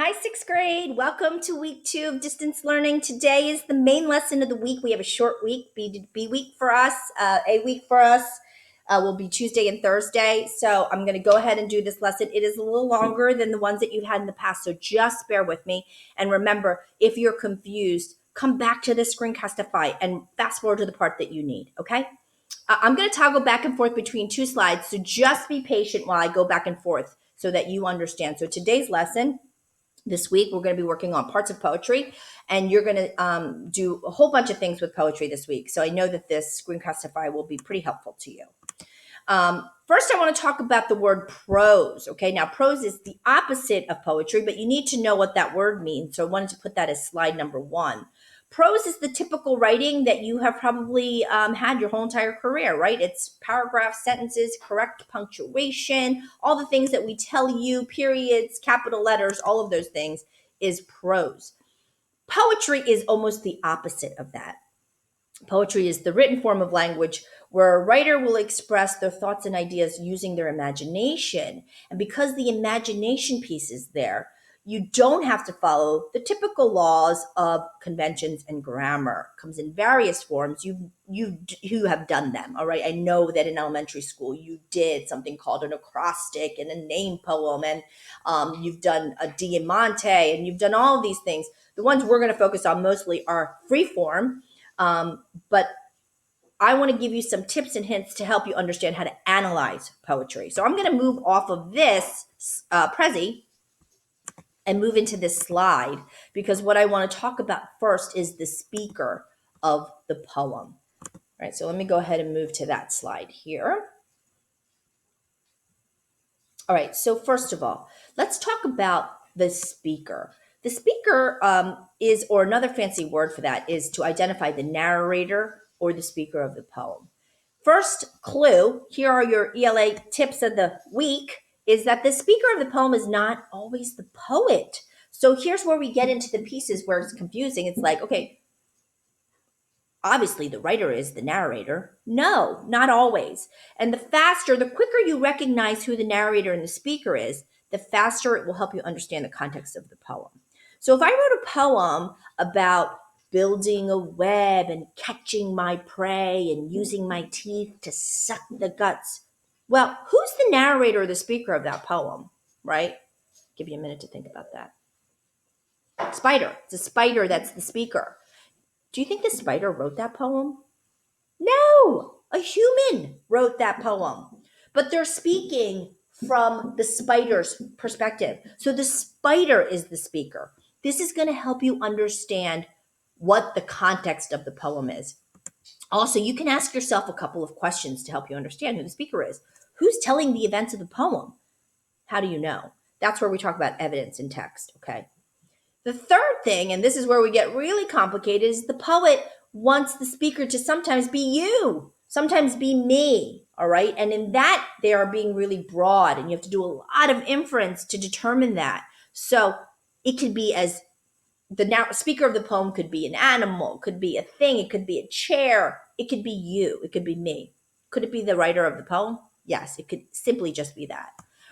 Hi, sixth grade. Welcome to week 2 of distance learning. Today is the main lesson of the week. We have a short week, B week for us, A week for us will be Tuesday and Thursday. So I'm going to go ahead and do this lesson. It is a little longer than the ones that you've had in the past, so just bear with me. And remember, if you're confused, come back to the screencastify and fast forward to the part that you need, okay? I'm going to toggle back and forth between two slides, so just be patient while I go back and forth so that you understand. So today's lesson, this week, we're going to be working on parts of poetry, and you're going to do a whole bunch of things with poetry this week. So I know that this screencastify will be pretty helpful to you. First, I want to talk about the word prose. Okay, now prose is the opposite of poetry, but you need to know what that word means. So I wanted to put that as slide number 1. Prose is the typical writing that you have probably had your whole entire career, right? It's paragraphs, sentences, correct punctuation, all the things that we tell you, periods, capital letters, all of those things is prose. Poetry is almost the opposite of that. Poetry is the written form of language where a writer will express their thoughts and ideas using their imagination. And because the imagination piece is there, you don't have to follow the typical laws of conventions and grammar. It comes in various forms. You have done them, all right? I know that in elementary school you did something called an acrostic and a name poem, and you've done a diamante, and you've done all of these things. The ones we're going to focus on mostly are free form. But I want to give you some tips and hints to help you understand how to analyze poetry. So I'm going to move off of this Prezi and move into this slide, because what I want to talk about first is the speaker of the poem. All right, so let me go ahead and move to that slide here. All right, so first of all, let's talk about the speaker. The speaker is, or another fancy word for that, is to identify the narrator or the speaker of the poem. First clue, here are your ELA tips of the week, is that the speaker of the poem is not always the poet. So here's where we get into the pieces where it's confusing. It's like, okay, obviously the writer is the narrator. No, not always. And the quicker you recognize who the narrator and the speaker is, the faster it will help you understand the context of the poem. So if I wrote a poem about building a web and catching my prey and using my teeth to suck the guts, well, who's the narrator or the speaker of that poem, right? Give you a minute to think about that. Spider. It's a spider that's the speaker. Do you think the spider wrote that poem? No, a human wrote that poem, but they're speaking from the spider's perspective. So the spider is the speaker. This is going to help you understand what the context of the poem is. Also, you can ask yourself a couple of questions to help you understand who the speaker is. Who's telling the events of the poem? How do you know? That's where we talk about evidence in text, okay? The third thing, and this is where we get really complicated, is the poet wants the speaker to sometimes be you, sometimes be me, all right? And in that, they are being really broad, and you have to do a lot of inference to determine that. So it could be as the speaker of the poem could be an animal, could be a thing, it could be a chair, it could be you, it could be me. Could it be the writer of the poem? Yes, it could simply just be that.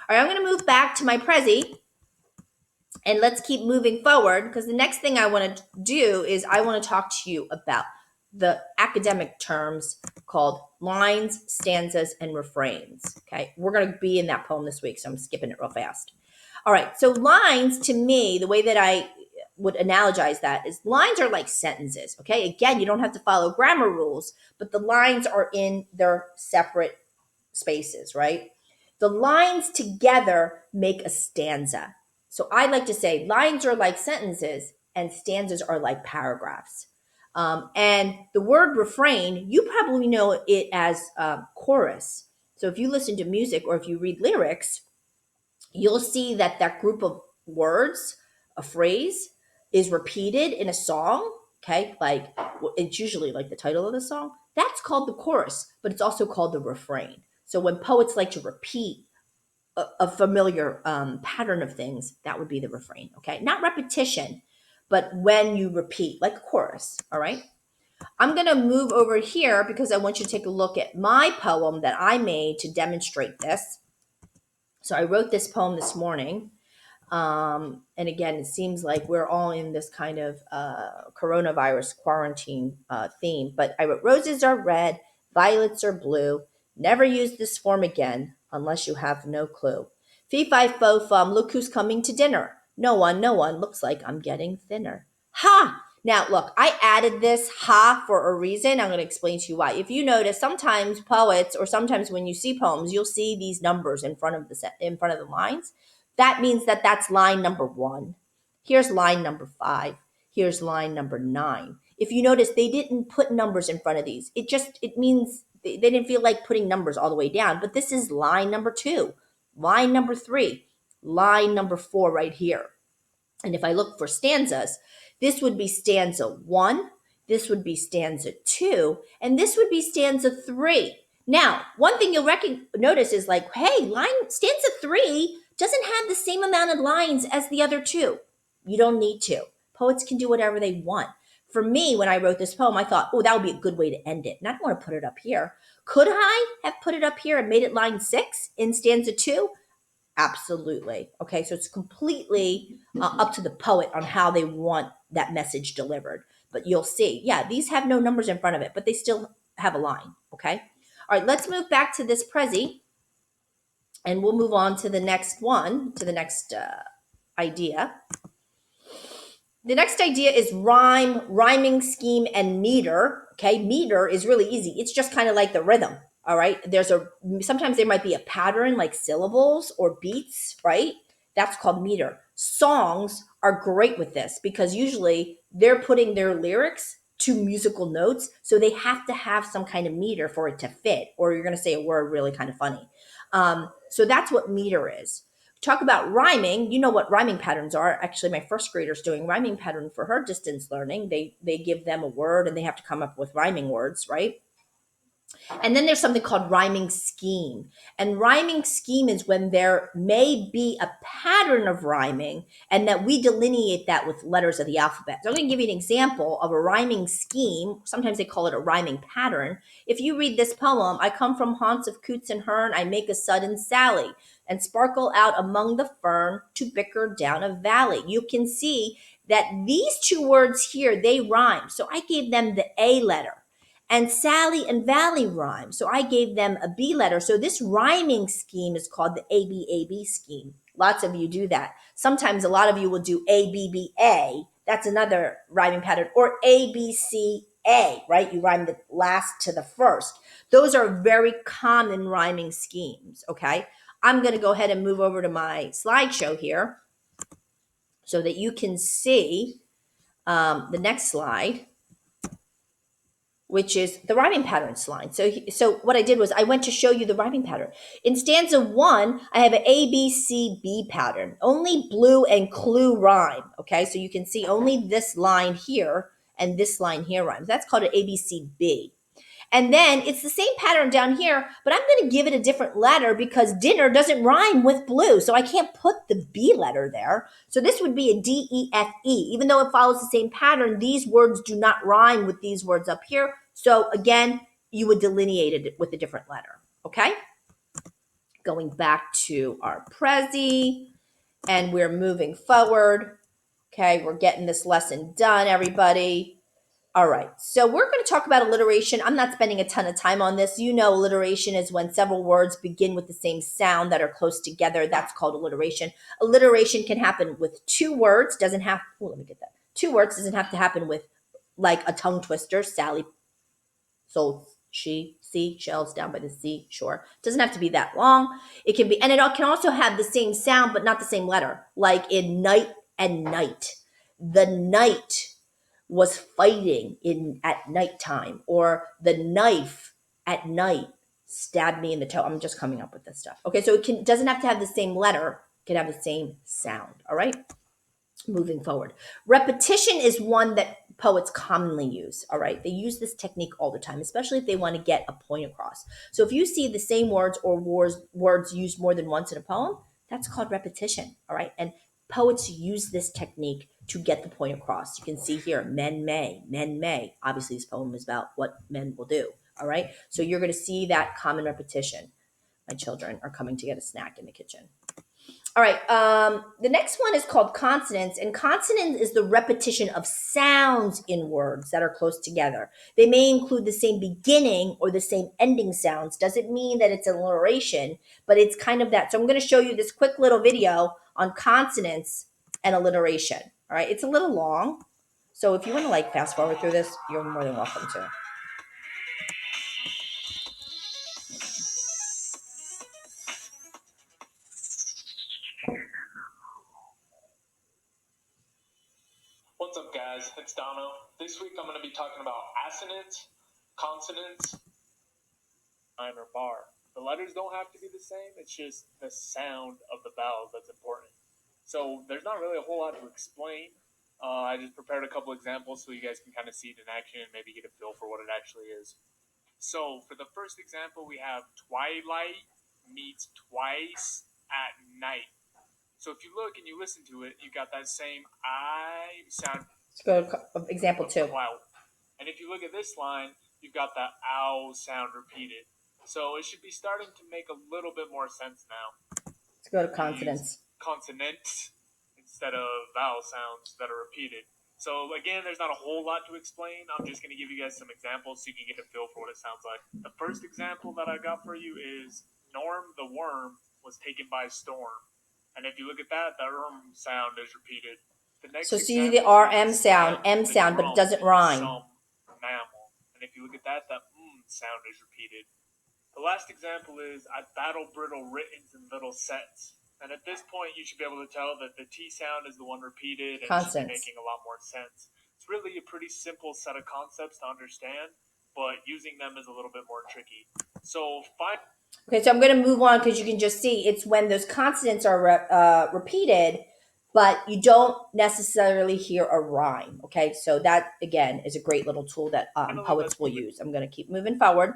All right, I'm going to move back to my Prezi. And let's keep moving forward, because the next thing I want to do is I want to talk to you about the academic terms called lines, stanzas, and refrains. Okay, we're going to be in that poem this week, so I'm skipping it real fast. All right, so lines, to me, the way that I would analogize that is lines are like sentences. Okay, again, you don't have to follow grammar rules, but the lines are in their separate spaces, right? The lines together make a stanza. So I like to say lines are like sentences and stanzas are like paragraphs. And the word refrain, you probably know it as chorus. So if you listen to music or if you read lyrics, you'll see that that group of words, a phrase, is repeated in a song. Okay, like it's usually like the title of the song. That's called the chorus, but it's also called the refrain. So when poets like to repeat a familiar pattern of things, that would be the refrain. Okay, not repetition, but when you repeat, like a chorus. All right. I'm going to move over here because I want you to take a look at my poem that I made to demonstrate this. So I wrote this poem this morning. And again, it seems like we're all in this kind of coronavirus quarantine theme. But I wrote, roses are red, violets are blue. Never use this form again unless you have no clue. Fee, fi, fo, fum, look who's coming to dinner. No one, no one, looks like I'm getting thinner. Ha! Now, look, I added this ha for a reason. I'm going to explain to you why. If you notice, sometimes poets, or sometimes when you see poems, you'll see these numbers in front of the lines. That means that that's line number 1. Here's line number 5. Here's line number 9. If you notice, they didn't put numbers in front of these. It means they didn't feel like putting numbers all the way down. But this is line number 2, line number 3, line number 4 right here. And if I look for stanzas, this would be stanza 1, this would be stanza 2, and this would be stanza 3. Now, one thing you'll notice is like, hey, stanza 3 doesn't have the same amount of lines as the other two. You don't need to. Poets can do whatever they want. For me, when I wrote this poem, I thought, oh, that would be a good way to end it. And I don't want to put it up here. Could I have put it up here and made it line 6 in stanza 2? Absolutely. Okay, so it's completely up to the poet on how they want that message delivered. But you'll see, yeah, these have no numbers in front of it, but they still have a line. Okay. All right, let's move back to this Prezi, and we'll move on to the next one, to the next idea. The next idea is rhyming scheme, and meter. Okay, meter is really easy. It's just kind of like the rhythm. All right, sometimes there might be a pattern like syllables or beats, right? That's called meter. Songs are great with this because usually they're putting their lyrics to musical notes, so they have to have some kind of meter for it to fit, or you're going to say a word really kind of funny. So that's what meter is. Talk about rhyming. You know what rhyming patterns are. Actually, my first grader's doing rhyming pattern for her distance learning. They give them a word and they have to come up with rhyming words, right? And then there's something called rhyming scheme. And rhyming scheme is when there may be a pattern of rhyming and that we delineate that with letters of the alphabet. So I'm going to give you an example of a rhyming scheme. Sometimes they call it a rhyming pattern. If you read this poem, I come from haunts of coots and hern, I make a sudden sally and sparkle out among the fern to bicker down a valley. You can see that these two words here, they rhyme. So I gave them the A letter. And Sally and Valley rhyme. So I gave them a B letter. So this rhyming scheme is called the ABAB scheme. Lots of you do that. Sometimes a lot of you will do ABBA. That's another rhyming pattern. Or ABCA, right? You rhyme the last to the first. Those are very common rhyming schemes, okay? I'm going to go ahead and move over to my slideshow here so that you can see the next slide, which is the rhyming patterns line. So what I did was I went to show you the rhyming pattern. In stanza 1, I have an A, B, C, B pattern. Only blue and clue rhyme, okay? So you can see only this line here and this line here rhymes. That's called an A, B, C, B. And then it's the same pattern down here, but I'm going to give it a different letter because dinner doesn't rhyme with blue. So I can't put the B letter there. So this would be a D, E, F, E. Even though it follows the same pattern, these words do not rhyme with these words up here. So again, you would delineate it with a different letter. Okay? Going back to our Prezi, and we're moving forward. Okay, we're getting this lesson done, everybody. All right, so we're going to talk about alliteration. I'm not spending a ton of time on this. You know, alliteration is when several words begin with the same sound that are close together. That's called alliteration. Alliteration can happen with two words. Doesn't have. Oh, let me get that. Two words doesn't have to happen with like a tongue twister. Sally sold seashells down by the seashore. Doesn't have to be that long. It can be, and it can also have the same sound but not the same letter. Like in night and night. The night was fighting at nighttime, or the knife at night stabbed me in the toe. I'm just coming up with this stuff. Okay, so it doesn't have to have the same letter, it can have the same sound. All right, moving forward. Repetition is one that poets commonly use. All right, they use this technique all the time, especially if they want to get a point across. So if you see the same words or words used more than once in a poem, that's called repetition. All right, and poets use this technique to get the point across. You can see here, men may, men may. Obviously, this poem is about what men will do. All right, so you're going to see that common repetition. My children are coming to get a snack in the kitchen. All right. The next one is called consonants, and consonant is the repetition of sounds in words that are close together. They may include the same beginning or the same ending sounds. Doesn't mean that it's an alliteration, but it's kind of that. So I'm going to show you this quick little video on consonants and alliteration. All right. It's a little long, so if you want to like fast forward through this, you're more than welcome to. What's up, guys? It's Dono. This week I'm going to be talking about assonants, consonants, minor bar. The letters don't have to be the same, it's just the sound of the vowels that's important. So there's not really a whole lot to explain. I just prepared a couple examples so you guys can kind of see it in action and maybe get a feel for what it actually is. So for the first example, we have twilight meets twice at night. So if you look and you listen to it, you got that same I sound. Let's go to example 2. Clout. And if you look at this line, you've got that ow sound repeated. So it should be starting to make a little bit more sense now. Let's go to consonants. Consonants instead of vowel sounds that are repeated. So again, there's not a whole lot to explain. I'm just going to give you guys some examples so you can get a feel for what it sounds like. The first example that I got for you is Norm the worm was taken by storm. And if you look at that, the sound is repeated. The next so see the RM sound, M sound, but it doesn't rhyme. Mammal. And if you look at that, that sound is repeated. The last example is I battle brittle writtens in little sets. And at this point, you should be able to tell that the T sound is the one repeated and should be making a lot more sense. It's really a pretty simple set of concepts to understand, but using them is a little bit more tricky. So Okay, so I'm going to move on because you can just see it's when those consonants are repeated, but you don't necessarily hear a rhyme. Okay, so that again is a great little tool that poets will use. I'm going to keep moving forward.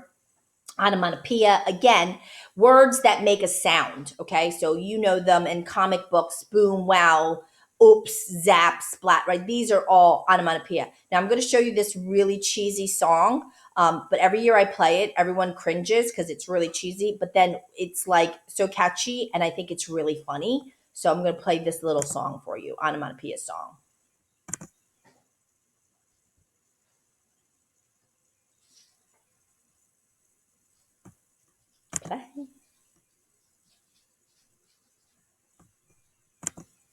Onomatopoeia, again, words that make a sound. Okay, so you know them in comic books: boom, wow, oops, zap, splat. Right? These are all onomatopoeia. Now I'm going to show you this really cheesy song. But every year I play it, everyone cringes because it's really cheesy. But then it's like so catchy, and I think it's really funny. So I'm going to play this little song for you, onomatopoeia song. Okay.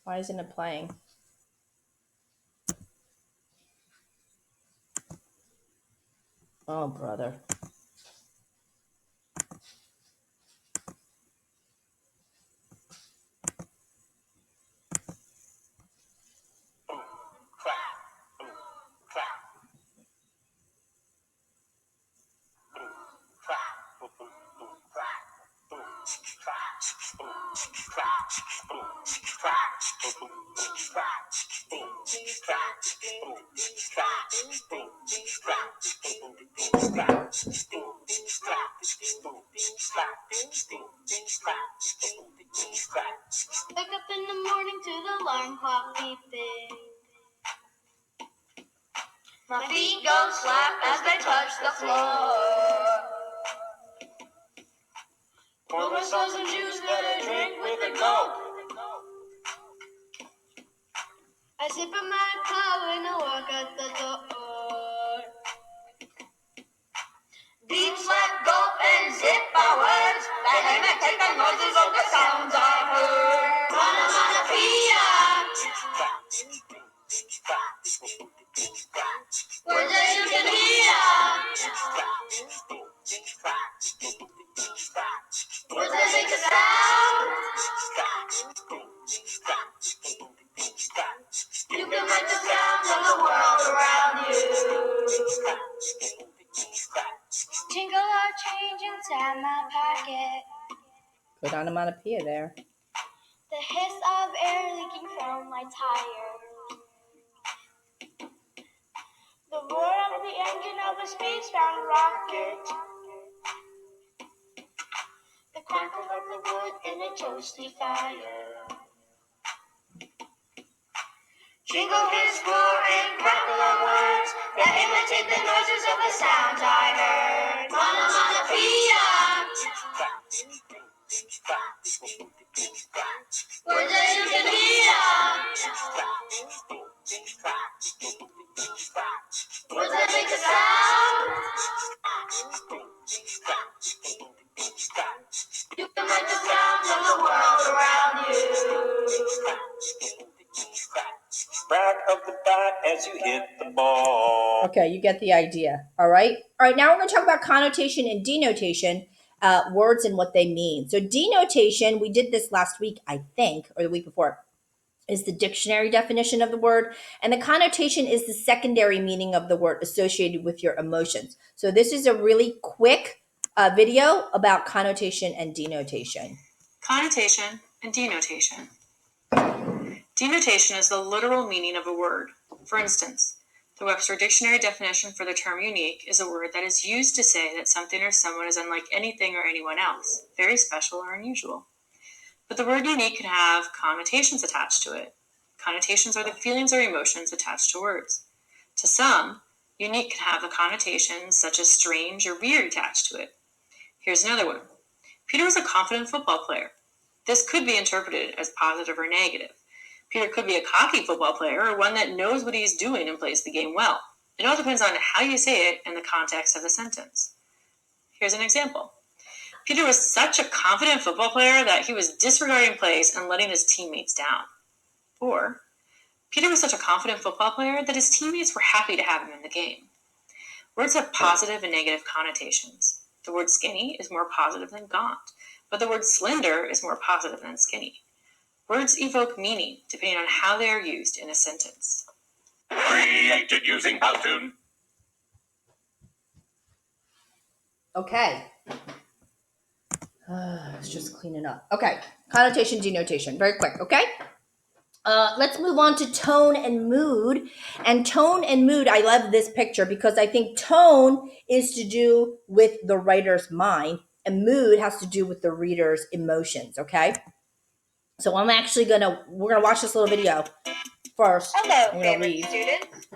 Why isn't it playing? Oh, brother. Wake up in the morning to the alarm clock beeping. My feet go slap as they touch the floor. Pour myself some juice that I drink with a Coke. I sip on my cup and I walk out the door. Beep, slap, gulp, and zip are words that imitate the noises of the sounds I heard. Onomatopoeia. Words that you can hear. Words that make a sound. You can make the sounds of the world around you. Jingle our change inside my pocket. Good onomatopoeia there. The hiss of air leaking from my tire. The roar of the engine of a space-bound rocket. The crackle of the wood in a toasty fire. Jingle, hiss, roar, and crackle of words that imitate the noises of the sounds I heard. Onomatopoeia. Words that you can hear. Words that make a sound. You can make the sounds of the world around you. Crack of the bat as you hit the ball. Okay, you get the idea. All right. All right. Now we're going to talk about connotation and denotation, words and what they mean. So denotation, we did this last week, I think, or the week before, is the dictionary definition of the word, and the connotation is the secondary meaning of the word associated with your emotions. So this is a really quick video about connotation and denotation. Connotation and denotation. Denotation is the literal meaning of a word. For instance, the Webster Dictionary definition for the term unique is a word that is used to say that something or someone is unlike anything or anyone else, very special or unusual. But the word unique can have connotations attached to it. Connotations are the feelings or emotions attached to words. To some, unique can have a connotation such as strange or weird attached to it. Here's another one. Peter was a confident football player. This could be interpreted as positive or negative. Peter could be a cocky football player or one that knows what he's doing and plays the game well. It all depends on how you say it and the context of the sentence. Here's an example. Peter was such a confident football player that he was disregarding plays and letting his teammates down. Or, Peter was such a confident football player that his teammates were happy to have him in the game. Words have positive and negative connotations. The word skinny is more positive than gaunt, but the word slender is more positive than skinny. Words evoke meaning depending on how they are used in a sentence. Created using Powtoon. Okay. It's just cleaning up. Okay. Connotation, denotation. Very quick. Okay. Let's move on to tone and mood. And tone and mood, I love this picture because I think tone is to do with the writer's mind, and mood has to do with the reader's emotions. Okay. So we're gonna watch this little video first. Hello, I'm gonna favorite read. students.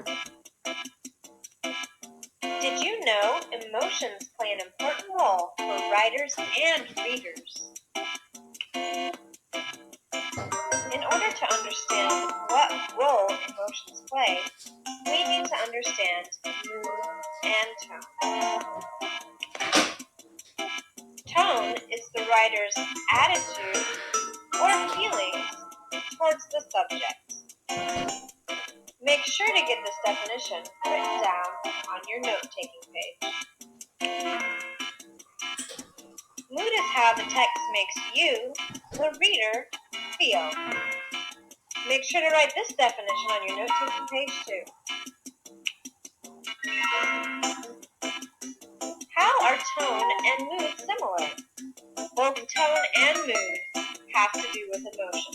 Did you know emotions play an important role for writers and readers? In order to understand what role emotions play, we need to understand mood and tone. Tone is the writer's attitude or feelings towards the subject. Make sure to get this definition written down on your note-taking page. Mood is how the text makes you, the reader, feel. Make sure to write this definition on your note-taking page too. How are tone and mood similar? Both tone and mood have to do with emotion.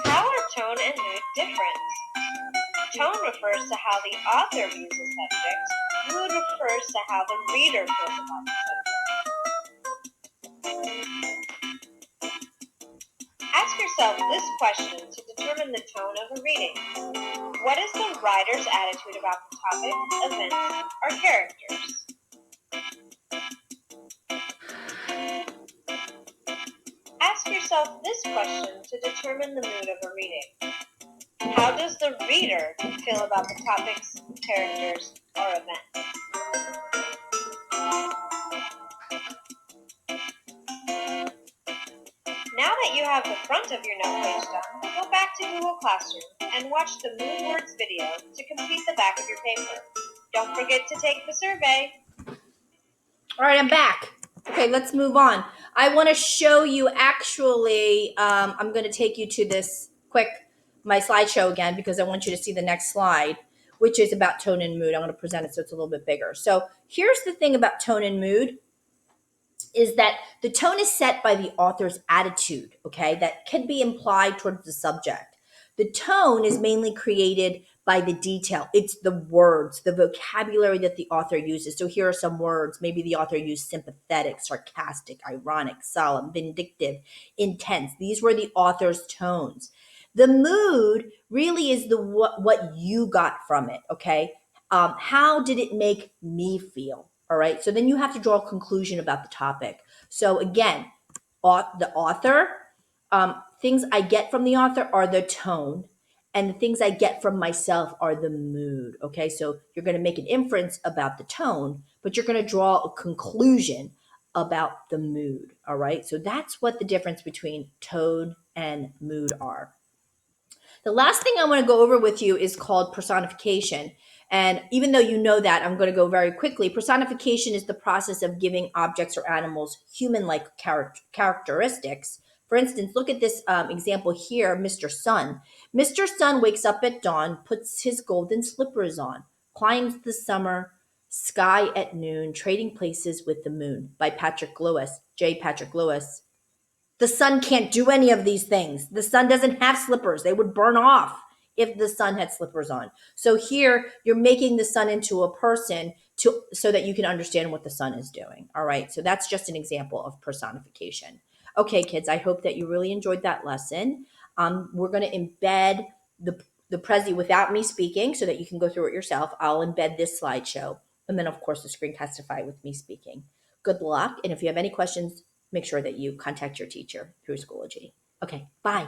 How are tone and mood different? Tone refers to how the author views the subject. Mood refers to how the reader feels about the subject. Ask yourself this question to determine the tone of a reading. What is the writer's attitude about the topic, events, or characters? Ask yourself this question to determine the mood of a reading. How does the reader feel about the topics, characters, or events? Now that you have the front of your note page done, go back to Google Classroom and watch the Mood Words video to complete the back of your paper. Don't forget to take the survey. All right, I'm back. Okay, let's move on. I want to show you actually, I'm going to take you to my slideshow again, because I want you to see the next slide, which is about tone and mood. I'm going to present it so it's a little bit bigger. So here's the thing about tone and mood is that the tone is set by the author's attitude, okay, that can be implied towards the subject. The tone is mainly created by the detail. It's the words, the vocabulary that the author uses. So here are some words. Maybe the author used sympathetic, sarcastic, ironic, solemn, vindictive, intense. These were the author's tones. The mood really is what you got from it, okay? How did it make me feel? All right. So then you have to draw a conclusion about the topic. So again, the author, things I get from the author are the tone, and the things I get from myself are the mood. Okay. So you're going to make an inference about the tone, but you're going to draw a conclusion about the mood. All right. So that's what the difference between tone and mood are. The last thing I want to go over with you is called personification. And even though you know that, I'm going to go very quickly. Personification is the process of giving objects or animals human like characteristics. For instance, look at this example here, Mr. Sun. Mr. Sun wakes up at dawn, puts his golden slippers on, climbs the summer sky at noon, trading places with the moon by Patrick Lewis, J. Patrick Lewis. The sun can't do any of these things. The sun doesn't have slippers. They would burn off if the sun had slippers on. So here you're making the sun into a person to so that you can understand what the sun is doing. All right. So that's just an example of personification. Okay, kids, I hope that you really enjoyed that lesson. We're going to embed the Prezi without me speaking so that you can go through it yourself. I'll embed this slideshow. And then, of course, the screencastify with me speaking. Good luck. And if you have any questions, make sure that you contact your teacher through Schoology. Okay, bye.